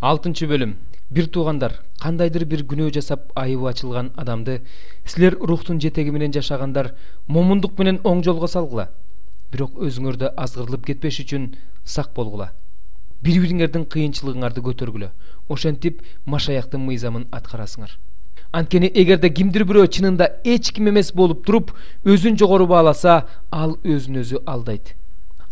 6 бөлүм. Бир туугандар, кандайдыр бир күнөө жасап айыбы ачылган адамды силер рухтун жетеги менен жашагандар момундук менен оң жолго салгыла. Бирок өзүңөрдө азгырылып кетпеш үчүн сак болгула. Бири-бириңердин кыйынчылыгыңарды көтөргүлө. Ошентип Машаяктын мыйзамын аткарасыңар. Анткени эгерде кимдир бирөө чынында эч ким эмес болуп туруп, өзүн жогору бааласа, ал өзүн өзү алдайт.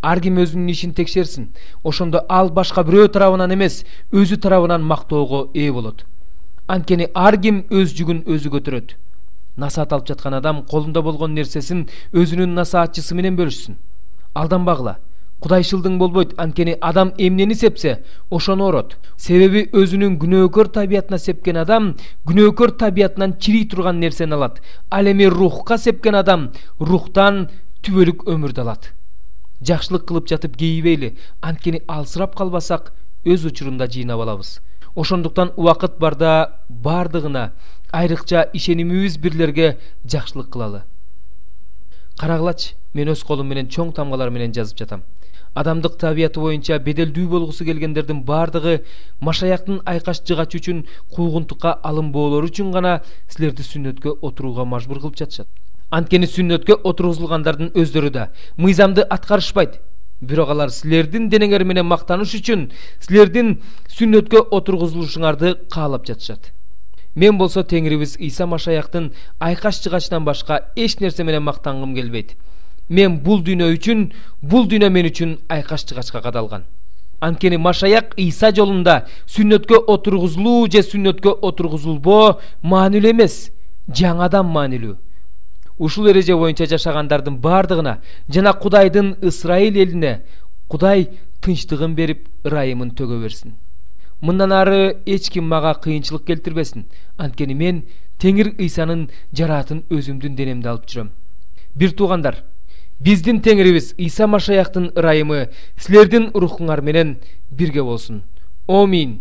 Ар ким өзүнүн ишин текшерсин. Ошондо ал башка бирөө тарабынан эмес, өзү тарабынан мактоого ээ болот. Анткени ар ким өз жүгүн өзү көтөрөт. Насаат алып жаткан адам колунда болгон нерсесин өзүнүн насаатчысы менен бөлүшсүн. Алданбагыла. Кудайшылдың болбойт, анткени адам эмнени сепсе, ошону орот. Себеби өзүнүн күнөөкөр табиятына сепкен адам күнөөкөр табиятынан чирий турган нерсени алат. Ал эми рухка сепкен адам рухтан түбөлүк өмүрдү алат. Жакшылык кылып жатып кейбейли, анткени алсырап калбасак өз учурунда жыйнап алабыз. Ошондуктан убакыт барда бардыгына, айрыкча ишенимибиз бирлерге жакшылык кылалы. Карагылачы, мен өз колум менен чоң тамгалар менен жазып жатам. Адамдык табияты боюнча беделдүү болгусу келгендердин бардыгы Машаяктын айкаш жыгач үчүн куугунтукка алынбоолору үчүн гана силерди сүннөткө отурууга мажбур кылып жатышат. Анткени сүннөткө отургузулгандардын өздөрү да мыйзамды аткарышпайт. Бирок алар силердин денеңер менен мактаныш үчүн силердин сүннөткө отургузулушуңарды каалап жатышат. Мен болсо Теңирибиз Иса Машаяктын айкаш жыгачынан башка эч нерсе менен мактангым келбейт. Мен бул дүйнө мен үчүн айкаш жыгачка кадалган. Анткени Машаяк Иса жолунда сүннөткө отургузулуу же сүннөткө отургузулбоо маанилүү эмес, жаңадан маанилүү. Ушул эреже боюнча жашагандардын бардыгына жана Кудайдын Ысрайыл элине Кудай тынчтыгын берип, ырайымын төгө берсин. Мындан ары эч ким мага кыйынчылык келтирбесин, анткени мен Теңир Исанын жараатын өзүмдүн денемде алып жүрөм. Бир туугандар, биздин Теңирибиз Иса Машаяктын ырайымы силердин рухуңар менен бирге болсун. Аминь.